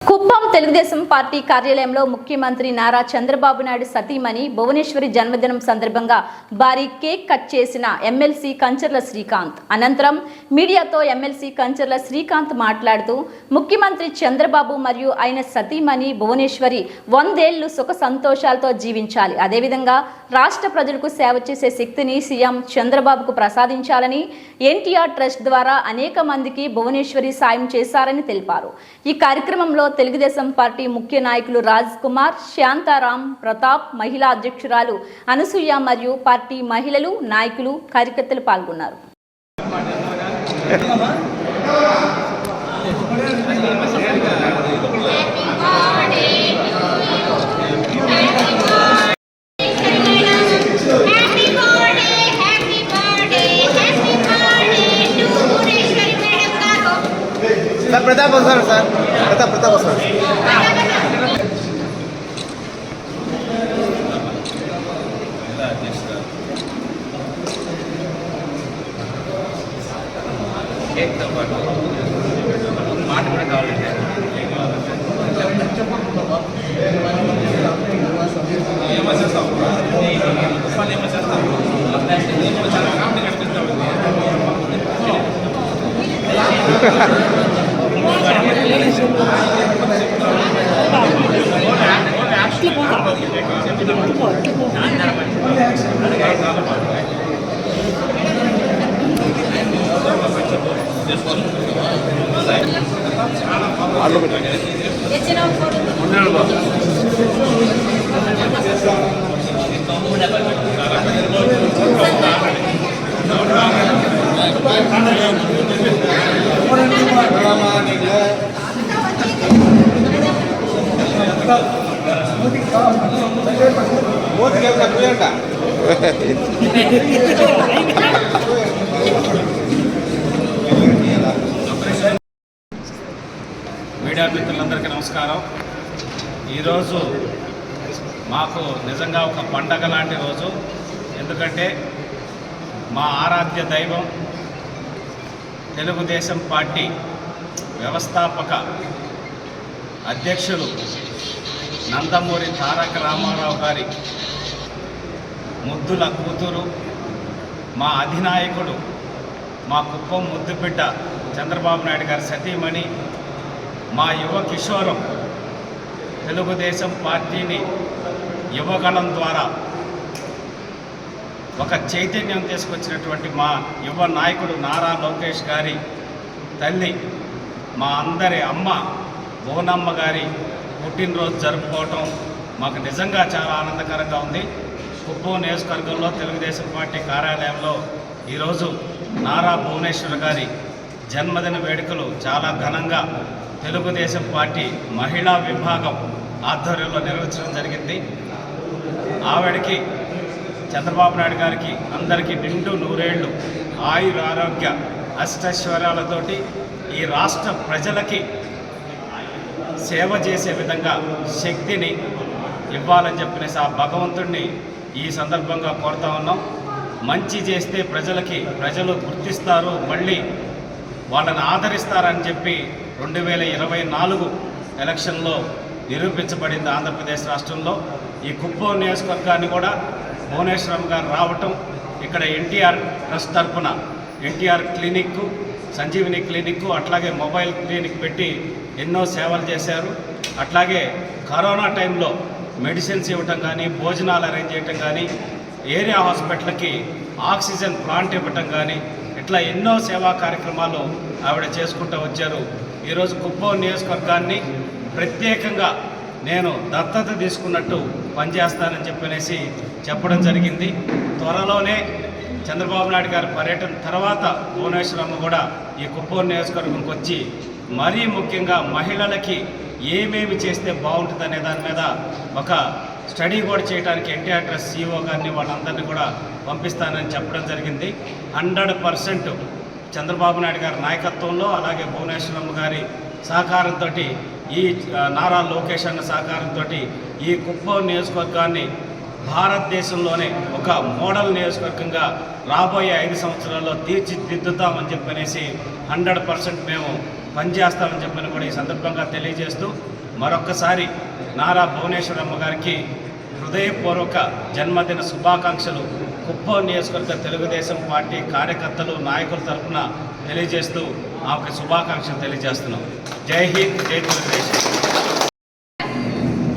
Kuppam Telugu Desam party కార్యాలయంలో ముఖ్యమంత్రి నారా చంద్రబాబు నాయుడు సతీమణి భువనేశ్వరి జన్మదినం సందర్భంగా భారీ కేక్ కట్ చేసిన ఎమ్మెల్సీ కంచర్ల శ్రీకాంత్. అనంతరం మీడియాతో ఎమ్మెల్సీ కంచర్ల శ్రీకాంత్ మాట్లాడుతూ ముఖ్యమంత్రి చంద్రబాబు మరియు ఆయన సతీమణి భువనేశ్వరి 100 ఏళ్లు సుఖ సంతోషాలతో జీవించాలి. అదేవిధంగా రాష్ట్ర ప్రజలకు సేవ చేసే శక్తిని సీఎం చంద్రబాబుకు ప్రసాదించాలని ఎన్టీఆర్ ట్రస్ట్ ద్వారా అనేక మందికి భువనేశ్వరి సాయం చేశారని తెలిపారు. ఈ కార్యక్రమంలో తెలుగుదేశం పార్టీ ముఖ్య నాయకులు రాజ్ కుమార్, శాంతారాం, ప్రతాప్, మహిళా అధ్యక్షురాలు అనసూయ మరియు పార్టీ మహిళలు, నాయకులు, కార్యకర్తలు పాల్గొన్నారు. ప్రతాప్ వస్తారు సార్, ప్రతాప్ వస్తారు. కేక్తో పాటు మాట కూడా కావాలంటే మీడియా మిత్రులందరికీ నమస్కారం. ఈరోజు మాకు నిజంగా ఒక పండగ లాంటి రోజు. ఎందుకంటే మా ఆరాధ్య దైవం తెలుగుదేశం పార్టీ వ్యవస్థాపక అధ్యక్షులు నందమూరి తారక రామారావు గారి ముద్దుల కూతురు, మా అధినాయకుడు, మా కుప్పం ముద్దుబిడ్డ చంద్రబాబు నాయుడు గారి సతీమణి, మా యువ కిషోరం తెలుగుదేశం పార్టీని యువగళం ద్వారా ఒక చైతన్యం తీసుకొచ్చినటువంటి మా యువ నాయకుడు నారా లోకేష్ గారి తల్లి, మా అందరి అమ్మ భువనమ్మ గారి పుట్టినరోజు జరుపుకోవటం మాకు నిజంగా చాలా ఆనందకరంగా ఉంది. కుప్పం నియోజకవర్గంలో తెలుగుదేశం పార్టీ కార్యాలయంలో ఈరోజు నారా భువనేశ్వరి గారి జన్మదిన వేడుకలు చాలా ఘనంగా తెలుగుదేశం పార్టీ మహిళా విభాగం ఆధ్వర్యంలో నిర్వహించడం జరిగింది. ఆవిడకి చంద్రబాబు నాయుడు గారికి అందరికీ నిండు నూరేళ్లు ఆయుర ఆరోగ్య అష్టైశ్వర్యాలతోటి ఈ రాష్ట్ర ప్రజలకి సేవ చేసే విధంగా శక్తిని ఇవ్వాలని చెప్పినేసి ఆ భగవంతుడిని ఈ సందర్భంగా కోరుతా ఉన్నాం. మంచి చేస్తే ప్రజలు గుర్తిస్తారు, మళ్ళీ వాళ్ళని ఆదరిస్తారని చెప్పి 2024 ఎలక్షన్లో నిరూపించబడింది ఆంధ్రప్రదేశ్ రాష్ట్రంలో. ఈ కుప్పం నియోజకవర్గాన్ని కూడా భువనేశ్వరం గారు రావటం, ఇక్కడ ఎన్టీఆర్ ట్రస్ట్ తరఫున ఎన్టీఆర్ క్లినిక్, సంజీవిని క్లినిక్, అట్లాగే మొబైల్ క్లినిక్ పెట్టి ఎన్నో సేవలు చేశారు. అట్లాగే కరోనా టైంలో మెడిసిన్స్ ఇవ్వటం కానీ, భోజనాలు అరేంజ్ చేయటం కానీ, ఏరియా హాస్పిటల్కి ఆక్సిజన్ ప్లాంట్ ఇవ్వటం కానీ, ఇట్లా ఎన్నో సేవా కార్యక్రమాలు ఆవిడ చేసుకుంటూ వచ్చారు. ఈరోజు కుప్పం నియోజకవర్గాన్ని ప్రత్యేకంగా నేను దత్తత తీసుకున్నట్టు పనిచేస్తానని చెప్పనేసి చెప్పడం జరిగింది. త్వరలోనే చంద్రబాబు నాయుడు గారి పర్యటన తర్వాత భువనేశ్వరమ్మ కూడా ఈ కుప్పం నియోజకవర్గంకి వచ్చి మరీ ముఖ్యంగా మహిళలకి ఏమేమి చేస్తే బాగుంటుందనే దాని మీద ఒక స్టడీ కూడా చేయడానికి ఎన్టీఆర్ ట్రస్ట్ CEO గారిని వాళ్ళందరినీ కూడా పంపిస్తానని చెప్పడం జరిగింది. 100% చంద్రబాబు నాయుడు గారి నాయకత్వంలో, అలాగే భువనేశ్వరమ్మ గారి సహకారంతో, ఈ నారా లోకేష్ అన్న సహకారంతో ఈ కుప్పం నియోజకవర్గాన్ని భారతదేశంలోనే ఒక మోడల్ నియోజకవర్గంగా రాబోయే 5 సంవత్సరాల్లో తీర్చిదిద్దుతామని చెప్పనేసి 100% మేము పనిచేస్తామని చెప్పని కూడా ఈ సందర్భంగా తెలియజేస్తూ మరొక్కసారి నారా భువనేశ్వరమ్మ గారికి హృదయపూర్వక జన్మదిన శుభాకాంక్షలు కుప్పం నియోజకవర్గ తెలుగుదేశం పార్టీ కార్యకర్తలు నాయకుల తరఫున తెలియజేస్తూ ఆమెకు శుభాకాంక్షలు తెలియజేస్తున్నాం. జై హింద్, జై తెలుగుదేశం.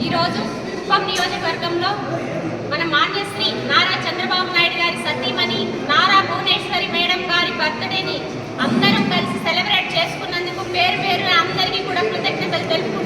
ఈరోజు కుప్పం నియోజకవర్గంలో మన మాన్యశ్రీ నారా చంద్రబాబు నాయుడు గారి సతీమణి నారా భువనేశ్వరి మేడం గారి బర్త్డేని అందరం కలిసి సెలబ్రేట్ చేసుకున్నందుకు పేరు పేరున అందరికీ కూడా కృతజ్ఞతలు తెలుపుకుంటున్నాను.